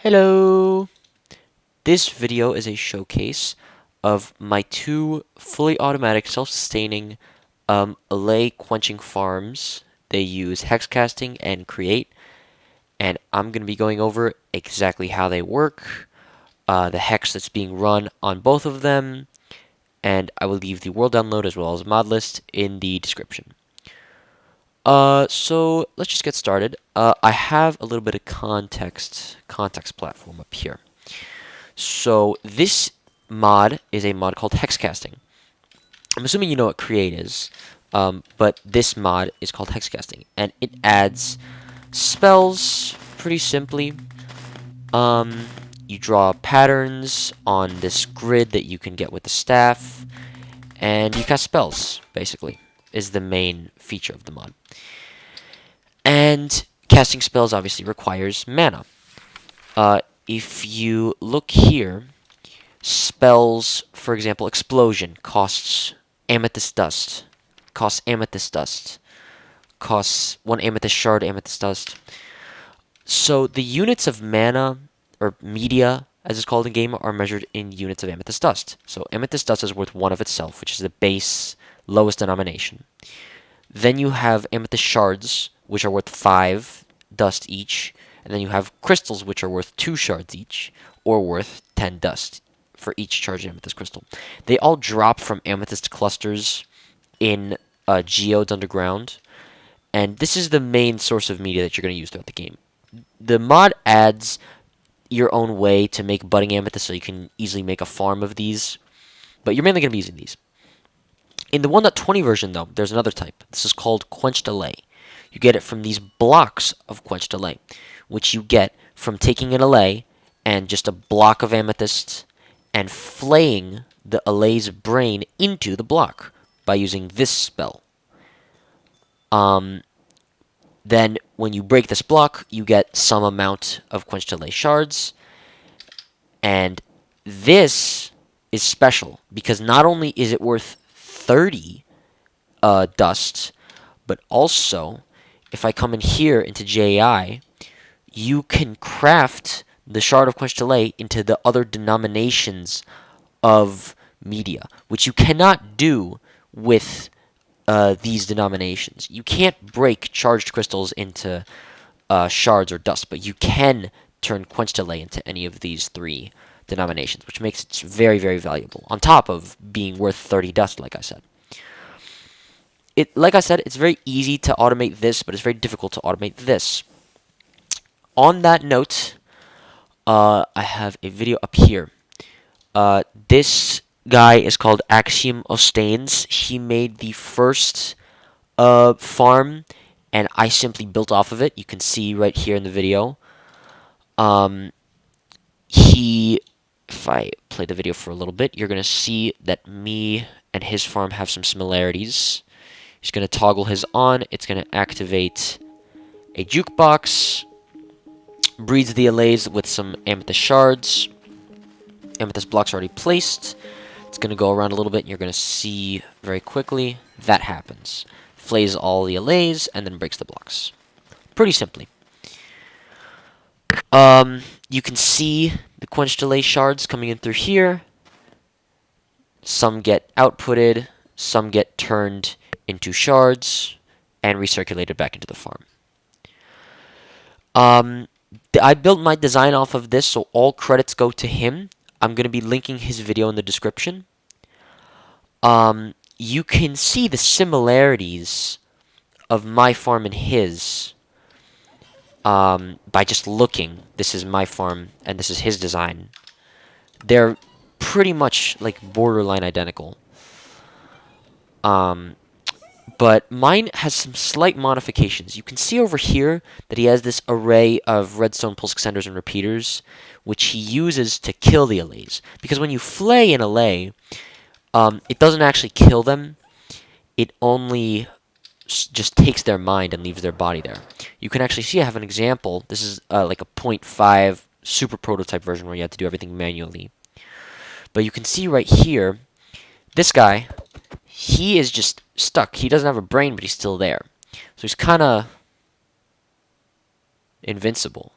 Hello! This video is a showcase of my two fully automatic self-sustaining Allay quenching farms. They use Hexcasting and Create, and I'm going to be going over exactly how they work, the hex that's being run on both of them, and I will leave the world download as well as mod list in the description. So let's just get started. I have a little bit of context platform up here. So this mod is a mod called Hexcasting. I'm assuming you know what Create is, but this mod is called Hexcasting, and it adds spells pretty simply. You draw patterns on this grid that you can get with the staff, and you cast spells, basically, is the main feature of the mod. And casting spells obviously requires mana. If you look here, spells, for example, explosion costs amethyst dust, costs one amethyst shard, amethyst dust. So the units of mana, or media, as it's called in game, are measured in units of amethyst dust. So amethyst dust is worth one of itself, which is the base lowest denomination. Then you have amethyst shards, which are worth 5 dust each, and then you have crystals, which are worth 2 shards each, or worth 10 dust for each charged amethyst crystal. They all drop from amethyst clusters in geodes underground, and this is the main source of media that you're going to use throughout the game. The mod adds your own way to make budding amethyst, so you can easily make a farm of these, but you're mainly going to be using these. In the 1.20 version, though, there's another type. This is called Quenched Allay. You get it from these blocks of Quenched Allay, which you get from taking an Allay and just a block of amethyst and flaying the Allay's brain into the block by using this spell. Then, when you break this block, you get some amount of Quenched Allay shards, and this is special because not only is it worth 30 dust, but also, if I come in here into JI, you can craft the shard of Quenched Allay into the other denominations of media, which you cannot do with these denominations. You can't break charged crystals into shards or dust, but you can turn Quenched Allay into any of these three denominations, which makes it very, very valuable, on top of being worth 30 dust, like I said. Like I said, it's very easy to automate this, but it's very difficult to automate this. On that note, I have a video up here. This guy is called Axiom Ostains. He made the first farm, and I simply built off of it. You can see right here in the video. If I play the video for a little bit, you're going to see that me and his farm have some similarities. He's going to toggle his on. It's going to activate a jukebox. Breeds the allays with some amethyst shards. Amethyst blocks already placed. It's going to go around a little bit, and you're going to see very quickly that happens. Flays all the allays, and then breaks the blocks. Pretty simply. You can see the Quenched Allay shards coming in through here. Some get outputted, some get turned into shards, and recirculated back into the farm. I built my design off of this, so all credits go to him. I'm going to be linking his video in the description. You can see the similarities of my farm and his by just looking. This is my farm, and this is his design. They're pretty much like borderline identical. But mine has some slight modifications. You can see over here that he has this array of redstone pulse extenders and repeaters, which he uses to kill the allays. Because when you flay an allay, it doesn't actually kill them. It only just takes their mind and leaves their body there. You can actually see I have an example. This is like a 0.5 super prototype version where you have to do everything manually. But you can see right here, this guy, he is just stuck. He doesn't have a brain, but he's still there. So he's kind of invincible.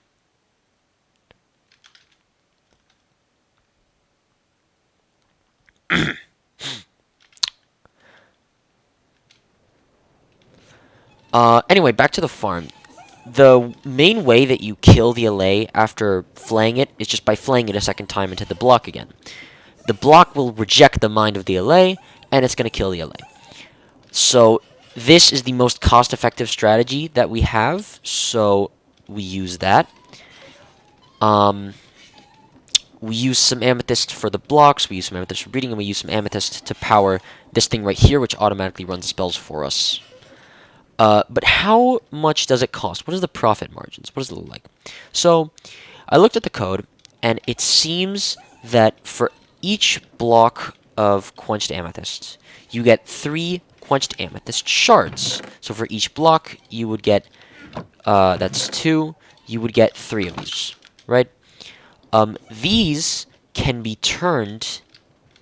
Anyway, back to the farm. The main way that you kill the Allay after flaying it is just by flaying it a second time into the block again. The block will reject the mind of the Allay, and it's going to kill the Allay. So this is the most cost-effective strategy that we have, so we use that. We use some amethyst for the blocks, we use some amethyst for breeding, and we use some amethyst to power this thing right here, which automatically runs spells for us. But how much does it cost? What is the profit margins? What does it look like? So, I looked at the code, and it seems that for each block of quenched amethyst, you get 3 quenched amethyst shards. So for each block, you would get, that's 2, you would get 3 of these, right? These can be turned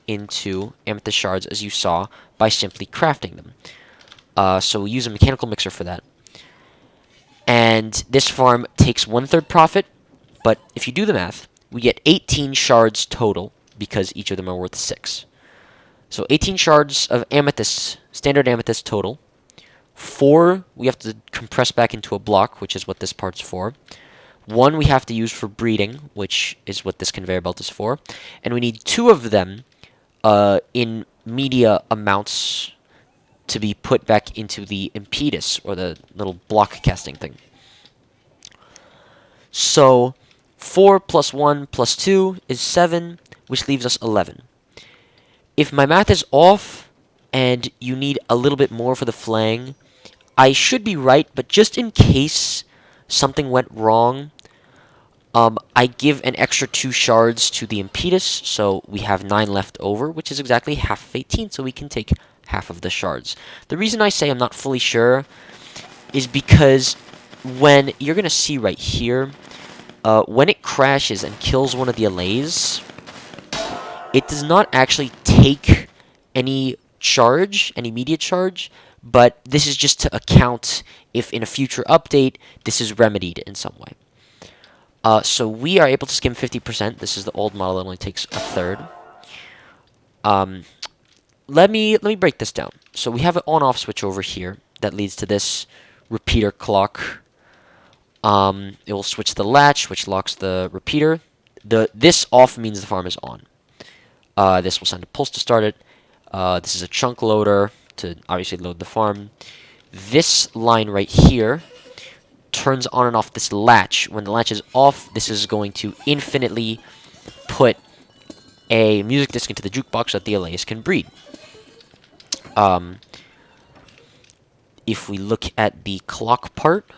into amethyst shards, as you saw, by simply crafting them. So we use a mechanical mixer for that. And this farm takes 1/3 profit, but if you do the math, we get 18 shards total, because each of them are worth 6. So 18 shards of amethyst, standard amethyst total. 4 we have to compress back into a block, which is what this part's for. 1 we have to use for breeding, which is what this conveyor belt is for. And we need 2 of them in media amounts to be put back into the impetus, or the little block casting thing. So 4 plus 1 plus 2 is 7, which leaves us 11. If my math is off, and you need a little bit more for the flaying, I should be right, but just in case something went wrong, I give an extra 2 shards to the impetus, so we have 9 left over, which is exactly half of 18, so we can take half of the shards. The reason I say I'm not fully sure is because when you're going to see right here, when it crashes and kills one of the Allays, it does not actually take any charge, any immediate charge, but this is just to account if in a future update this is remedied in some way. So we are able to skim 50%. This is the old model that only takes 1/3. Let me break this down. So we have an on-off switch over here that leads to this repeater clock. It will switch the latch, which locks the repeater. This off means the farm is on. This will send a pulse to start it. This is a chunk loader to obviously load the farm. This line right here turns on and off this latch. When the latch is off, this is going to infinitely put a music disc into the jukebox so that the Allays can breed. If we look at the clock part,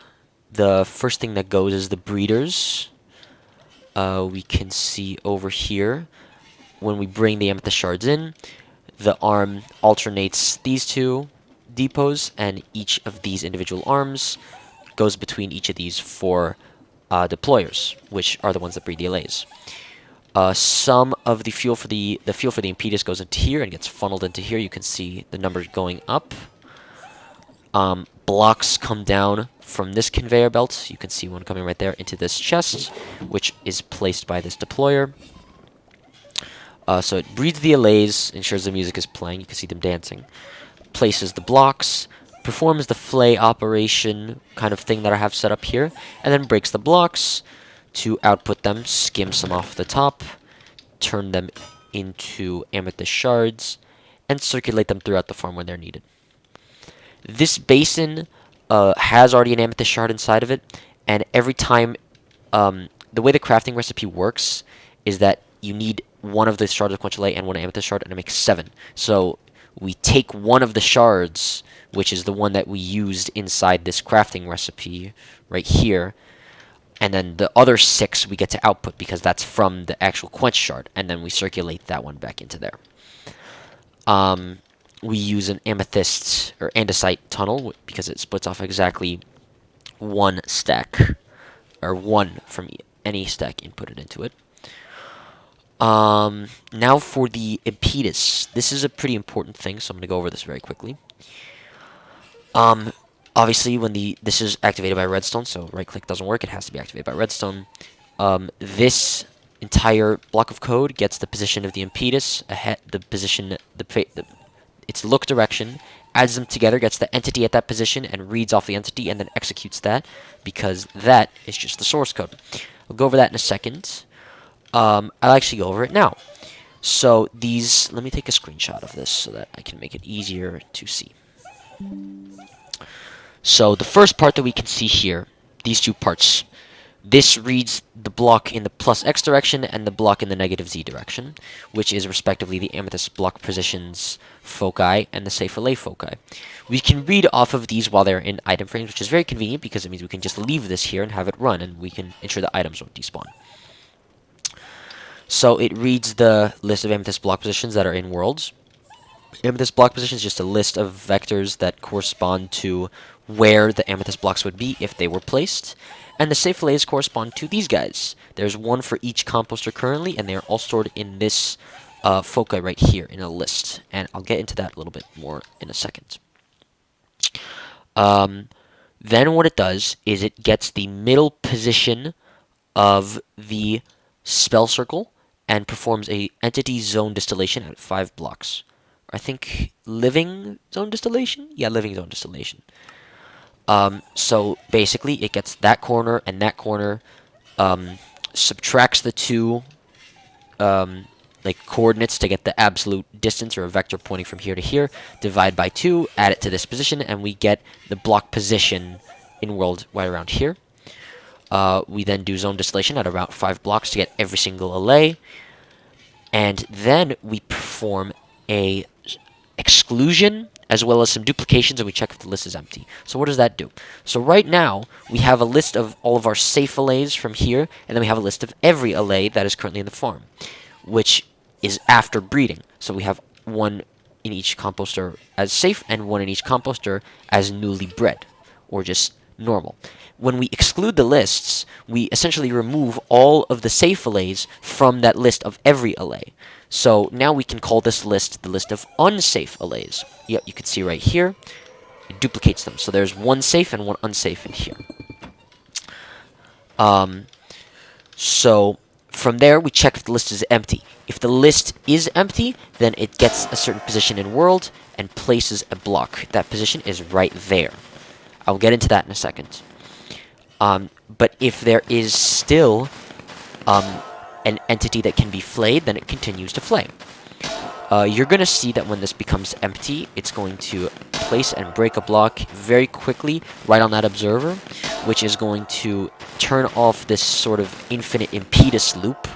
the first thing that goes is the breeders. We can see over here, when we bring the amethyst shards in, the arm alternates these 2 depots, and each of these individual arms goes between each of these 4 deployers, which are the ones that breed the Allays. Some of the fuel for the impetus goes into here and gets funneled into here. You can see the numbers going up. Blocks come down from this conveyor belt. You can see one coming right there into this chest, which is placed by this deployer. So it breeds the Allays, ensures the music is playing. You can see them dancing. Places the blocks, performs the flay operation kind of thing that I have set up here, and then breaks the blocks to output them, skim some off the top, turn them into amethyst shards, and circulate them throughout the farm when they're needed. This basin has already an amethyst shard inside of it, and every time, the way the crafting recipe works is that you need one of the shards of Quench Allay and one amethyst shard, and it makes 7. So we take one of the shards, which is the one that we used inside this crafting recipe right here, and then the other 6 we get to output because that's from the actual quench shard, and then we circulate that one back into there. We use an amethyst or andesite tunnel because it splits off exactly 1 stack, or 1 from any stack inputted into it. Now for the impetus. This is a pretty important thing, so I'm going to go over this very quickly. Obviously, when this is activated by redstone, so right-click doesn't work, it has to be activated by redstone. This entire block of code gets the position of the impetus, ahead, its look direction, adds them together, gets the entity at that position, and reads off the entity, and then executes that, because that is just the source code. I'll go over that in a second. I'll actually go over it now. So these, let me take a screenshot of this so that I can make it easier to see. So the first part that we can see here, these two parts, this reads the block in the plus X direction and the block in the negative Z direction, which is respectively the amethyst block positions foci and the safe Allay foci. We can read off of these while they're in item frames, which is very convenient because it means we can just leave this here and have it run, and we can ensure the items won't despawn. So it reads the list of amethyst block positions that are in worlds. Amethyst block position is just a list of vectors that correspond to where the amethyst blocks would be if they were placed. And the safe Allays correspond to these guys. There's one for each composter currently, and they are all stored in this foci right here in a list. And I'll get into that a little bit more in a second. Then what it does is it gets the middle position of the spell circle and performs a entity zone distillation at 5 blocks. I think living zone distillation? Yeah, living zone distillation. So basically it gets that corner and that corner, subtracts the two like coordinates to get the absolute distance or a vector pointing from here to here, divide by 2, add it to this position, and we get the block position in world right around here. We then do zone distillation at about 5 blocks to get every single Allay, and then we perform a exclusion as well as some duplications, and we check if the list is empty. So what does that do? So right now we have a list of all of our safe Allays from here, and then we have a list of every Allay that is currently in the farm, which is after breeding. So we have one in each composter as safe and one in each composter as newly bred, or just normal. When we exclude the lists, we essentially remove all of the safe Allays from that list of every Allay. So now we can call this list the list of unsafe Allays. Yep, you can see right here, it duplicates them. So there's one safe and one unsafe in here. So from there, we check if the list is empty. If the list is empty, then it gets a certain position in world and places a block. That position is right there. I'll get into that in a second. But if there is still an entity that can be flayed, then it continues to flay. You're going to see that when this becomes empty, it's going to place and break a block very quickly right on that observer, which is going to turn off this sort of infinite impetus loop.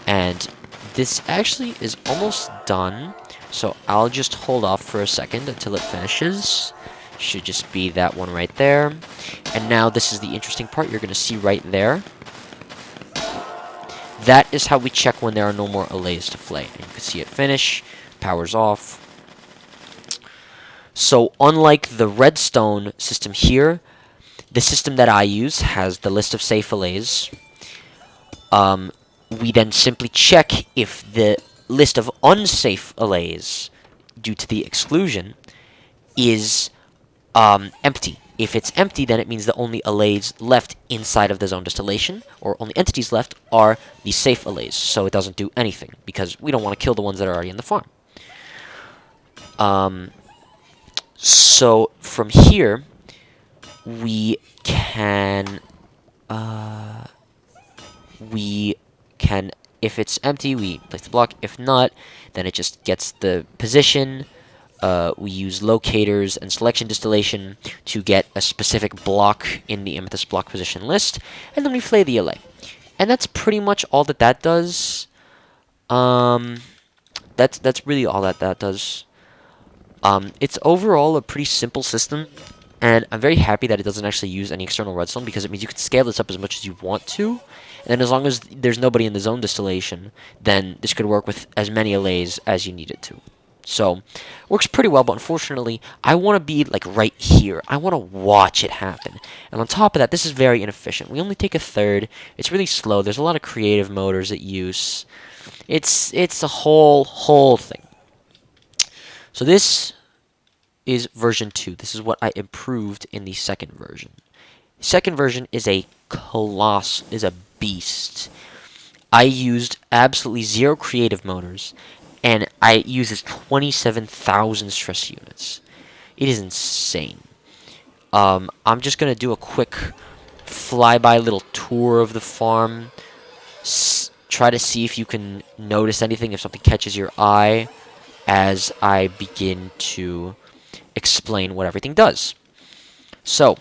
And this actually is almost done, so I'll just hold off for a second until it finishes. Should just be that one right there. And now this is the interesting part you're going to see right there. That is how we check when there are no more Allays to flay. And you can see it finish, powers off. So unlike the redstone system here, the system that I use has the list of safe Allays. We then simply check if the list of unsafe Allays, due to the exclusion, is empty. If it's empty, then it means the only Allays left inside of the zone distillation, or only entities left, are the safe Allays. So it doesn't do anything, because we don't want to kill the ones that are already in the farm. So from here, we can, if it's empty, we place the block. If not, then it just gets the position. We use locators and selection distillation to get a specific block in the amethyst block position list, and then we flay the Allay. And that's pretty much all that does. That's really all that does. It's overall a pretty simple system, and I'm very happy that it doesn't actually use any external redstone, because it means you can scale this up as much as you want to. And then as long as there's nobody in the zone distillation, then this could work with as many Allays as you need it to. So, works pretty well, but unfortunately, I want to be, like, right here. I want to watch it happen. And on top of that, this is very inefficient. We only take a third. It's really slow. There's a lot of creative motors at use. It's a whole thing. So this is version 2. This is what I improved in the second version. The second version is a beast. I used absolutely 0 creative motors, and it uses 27,000 stress units. It is insane. I'm just gonna do a quick flyby little tour of the farm. Try to see if you can notice anything, if something catches your eye, as I begin to explain what everything does. So,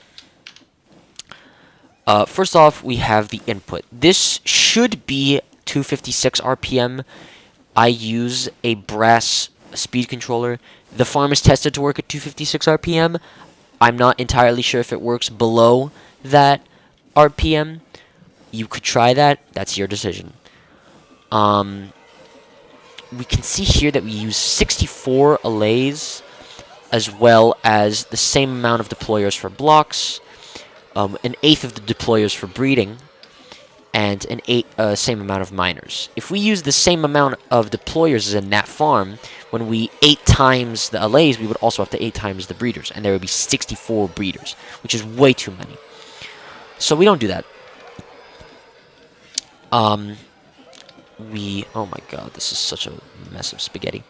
first off, we have the input. This should be 256 RPM. I use a brass speed controller. The farm is tested to work at 256 RPM. I'm not entirely sure if it works below that RPM. You could try that. That's your decision. We can see here that we use 64 allays, as well as the same amount of deployers for blocks, an eighth of the deployers for breeding, and same amount of miners. If we use the same amount of deployers as in that farm, when we 8 times the allays, we would also have to 8 times the breeders, and there would be 64 breeders, which is way too many. So we don't do that. Oh my god, this is such a mess of spaghetti.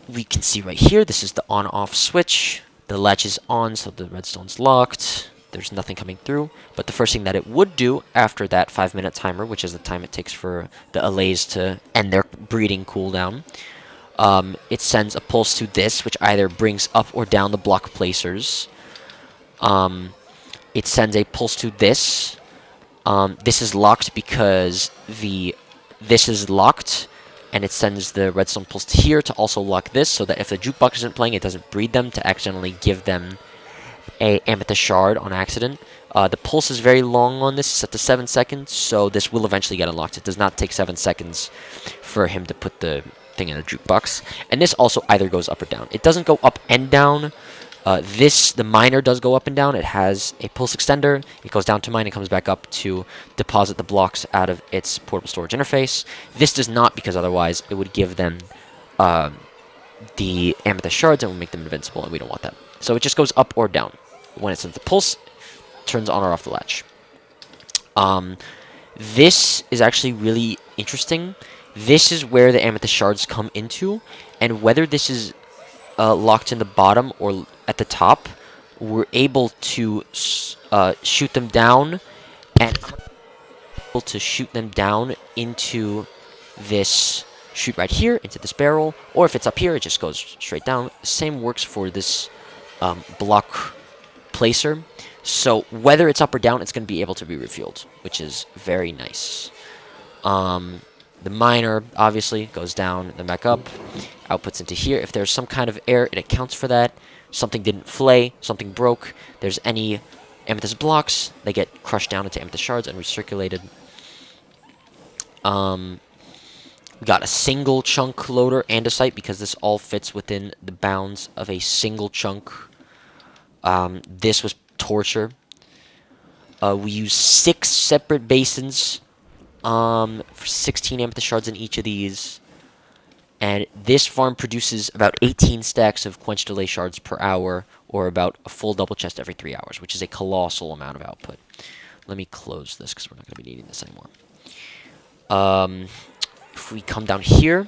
We can see right here, this is the on-off switch. The latch is on, so the redstone's locked. There's nothing coming through. But the first thing that it would do after that 5-minute timer, which is the time it takes for the allays to end their breeding cooldown, it sends a pulse to this, which either brings up or down the block placers. It sends a pulse to this. This is locked because this is locked, and it sends the redstone pulse to here to also lock this, so that if the jukebox isn't playing, it doesn't breed them to accidentally give them a amethyst shard on accident. The pulse is very long on this, it's set to 7 seconds, so this will eventually get unlocked. It does not take 7 seconds for him to put the thing in the jukebox. And this also either goes up or down. It doesn't go up and down. The miner does go up and down. It has a pulse extender. It goes down to mine and comes back up to deposit the blocks out of its portable storage interface. This does not, because otherwise it would give them the amethyst shards and would make them invincible, and we don't want that. So it just goes up or down. When it sends the pulse, it turns on or off the latch. This is actually really interesting. This is where the amethyst shards come into, and whether this is locked in the bottom or at the top, we're able to shoot them down, and able to shoot them down into this chute right here, into this barrel, or if it's up here, it just goes straight down. Same works for this block placer. So whether it's up or down, it's going to be able to be refueled, which is very nice. The miner, obviously, goes down, then back up, outputs into here. If there's some kind of error, it accounts for that. Something didn't flay, something broke. There's any amethyst blocks, they get crushed down into amethyst shards and recirculated. We got a single chunk loader andesite, because this all fits within the bounds of a single chunk. This was torture. We use 6 separate basins for 16 amethyst shards in each of these. And this farm produces about 18 stacks of quench delay shards per hour, or about a full double chest every 3 hours, which is a colossal amount of output. Let me close this, because we're not going to be needing this anymore. If we come down here,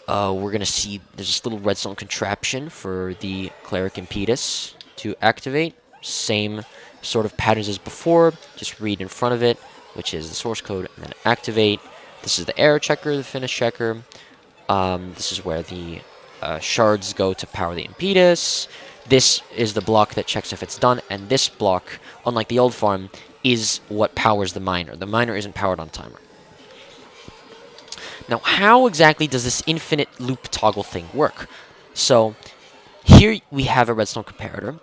we're going to see there's this little redstone contraption for the cleric impetus to activate. Same sort of patterns as before, just read in front of it, which is the source code, and then activate. This is the error checker, the finish checker. This is where the shards go to power the impetus. This is the block that checks if it's done, and this block, unlike the old farm, is what powers the miner. The miner isn't powered on timer. Now, how exactly does this infinite loop toggle thing work? So, here we have a redstone comparator,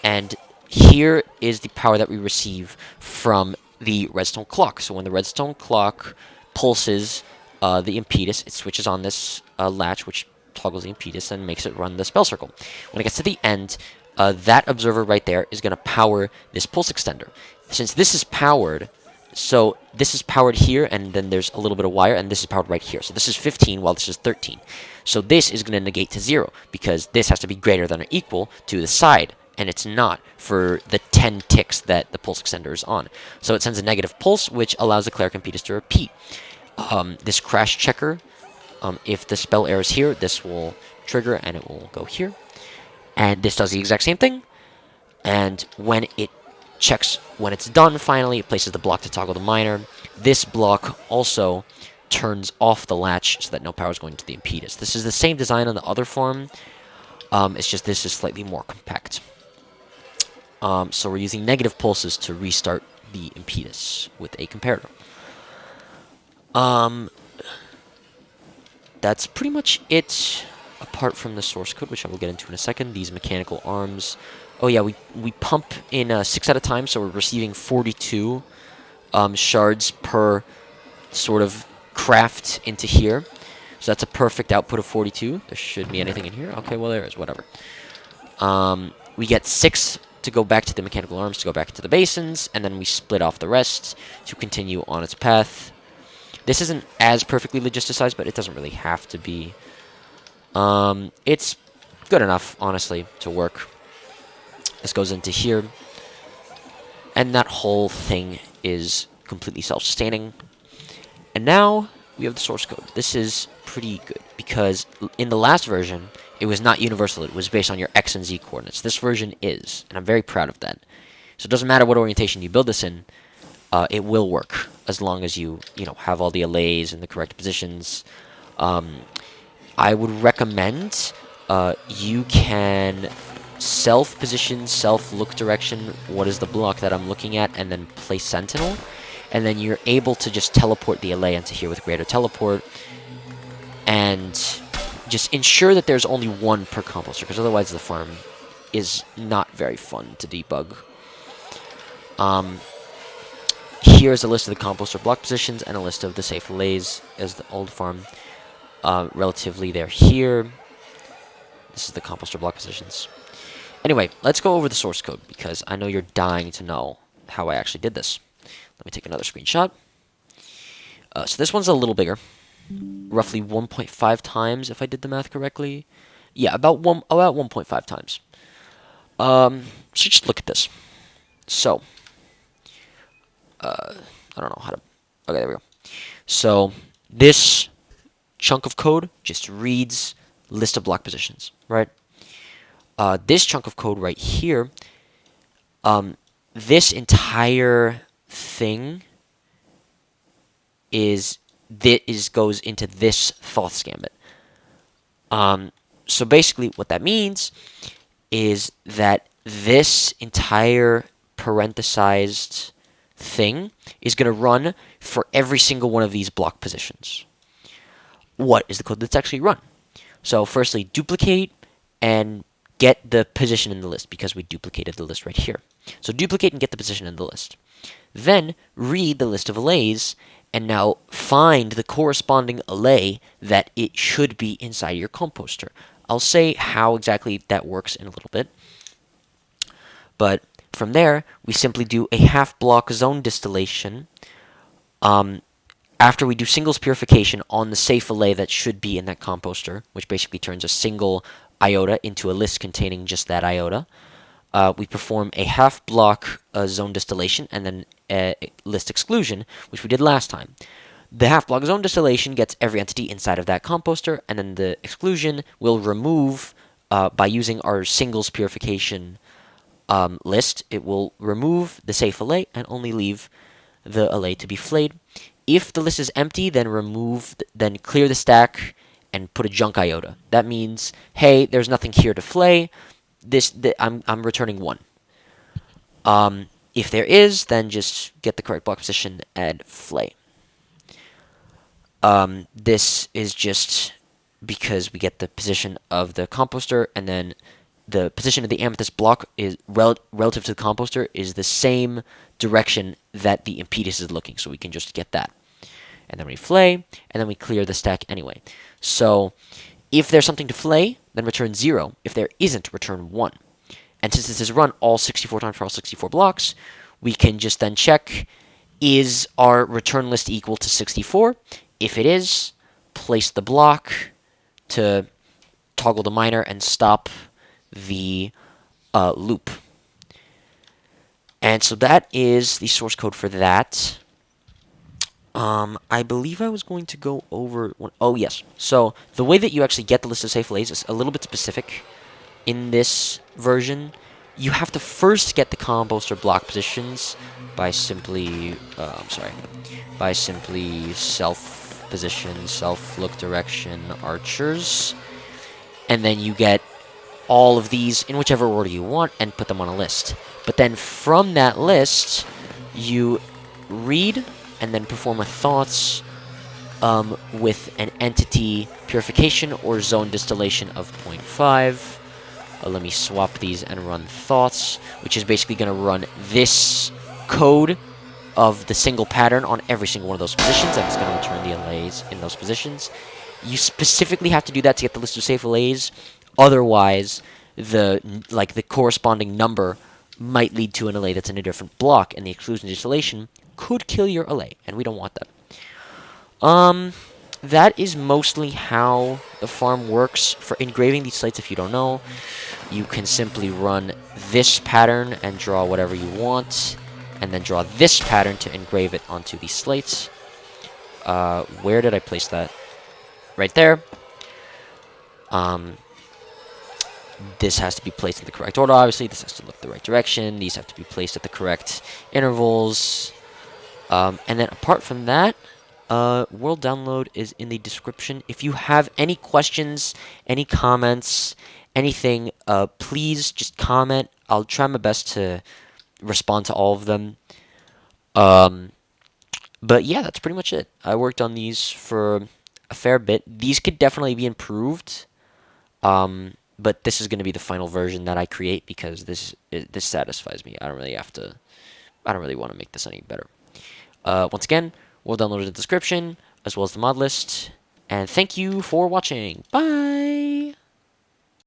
and here is the power that we receive from the redstone clock. So when the redstone clock pulses the impetus, it switches on this latch, which toggles the impetus and makes it run the spell circle. When it gets to the end, that observer right there is going to power this pulse extender. Since this is powered, so this is powered here, and then there's a little bit of wire, and this is powered right here. So this is 15, while this is 13. So this is going to negate to 0, because this has to be greater than or equal to the side, and it's not for the 10 ticks that the pulse extender is on. So it sends a negative pulse, which allows the cleric impetus to repeat. This crash checker, if the spell error is here, this will trigger, and it will go here. And this does the exact same thing. And when it checks when it's done, finally, it places the block to toggle the miner. This block also turns off the latch so that no power is going to the impedance. This is the same design on the other farm. It's just this is slightly more compact. So we're using negative pulses to restart the impedance with a comparator. That's pretty much it, apart from the source code, which I will get into in a second. These mechanical arms. Oh yeah, we pump in 6 at a time, so we're receiving 42 shards per sort of craft into here. So that's a perfect output of 42. There shouldn't be anything in here. Okay, well there is, whatever. We get 6 to go back to the mechanical arms, to go back to the basins, and then we split off the rest to continue on its path. This isn't as perfectly logisticized, but it doesn't really have to be. It's good enough, honestly, to work. This goes into here, and that whole thing is completely self-sustaining. And now we have the source code. This is pretty good, because in the last version, it was not universal. It was based on your X and Z coordinates. This version is, and I'm very proud of that. So it doesn't matter what orientation you build this in, it will work, as long as you have all the allays in the correct positions. I would recommend you can self-position, self-look direction, what is the block that I'm looking at, and then place sentinel. And then you're able to just teleport the allay into here with greater teleport. And just ensure that there's only one per composter, because otherwise the farm is not very fun to debug. Here's a list of the composter block positions and a list of the safe allays as the old farm. Relatively, they're here. This is the composter block positions. Anyway, let's go over the source code, because I know you're dying to know how I actually did this. Let me take another screenshot. So this one's a little bigger. Roughly 1.5 times, if I did the math correctly. Yeah, about 1.5 times. So just look at this. So, I don't know how to... Okay, there we go. So, this chunk of code just reads list of block positions, right? This chunk of code right here, this entire thing goes into this Thoth's Gambit. So basically what that means is that this entire parenthesized thing is going to run for every single one of these block positions. What is the code that's actually run? So firstly, duplicate and get the position in the list, because we duplicated the list right here. So duplicate and get the position in the list. Then read the list of allays, and now find the corresponding allay that it should be inside your composter. I'll say how exactly that works in a little bit. But from there, we simply do a half block zone distillation after we do singles purification on the safe allay that should be in that composter, which basically turns a single iota into a list containing just that iota. We perform a half block zone distillation and then a list exclusion, which we did last time. The half block zone distillation gets every entity inside of that composter, and then the exclusion will remove, by using our singles purification list, it will remove the safe allay and only leave the allay to be flayed. If the list is empty, then then clear the stack and put a junk iota. That means, hey, there's nothing here to flay. I'm returning 1. If there is, then just get the correct block position and flay. This is just because we get the position of the composter, and then the position of the amethyst block is relative to the composter is the same direction that the impedance is looking, so we can just get that. And then we flay, and then we clear the stack anyway. So if there's something to flay, then return 0. If there isn't, return 1. And since this is run all 64 times for all 64 blocks, we can just then check, is our return list equal to 64? If it is, place the block to toggle the miner and stop the loop. And so that is the source code for that. I believe I was going to go over one. Oh, yes. So the way that you actually get the list of safe lays is a little bit specific in this version. You have to first get the composter block positions by simply, by simply self position, self look direction archers, and then you get all of these in whichever order you want and put them on a list. But then from that list, you read and then perform a thoughts with an entity purification or zone distillation of 0.5. Let me swap these and run thoughts, which is basically going to run this code of the single pattern on every single one of those positions, and it's going to return the allays in those positions. You specifically have to do that to get the list of safe allays. Otherwise, the corresponding number might lead to an allay that's in a different block, and the exclusion distillation could kill your allay, and we don't want that. That is mostly how the farm works. For engraving these slates, if you don't know, you can simply run this pattern and draw whatever you want, and then draw this pattern to engrave it onto these slates. Where did I place that? Right there. This has to be placed in the correct order, obviously. This has to look the right direction. These have to be placed at the correct intervals. And then apart from that, world download is in the description. If you have any questions, any comments, anything, please just comment. I'll try my best to respond to all of them. But yeah, that's pretty much it. I worked on these for a fair bit. These could definitely be improved. But this is going to be the final version that I create because this satisfies me. I don't really want to make this any better. Once again, we'll download in the description as well as the mod list. And thank you for watching. Bye!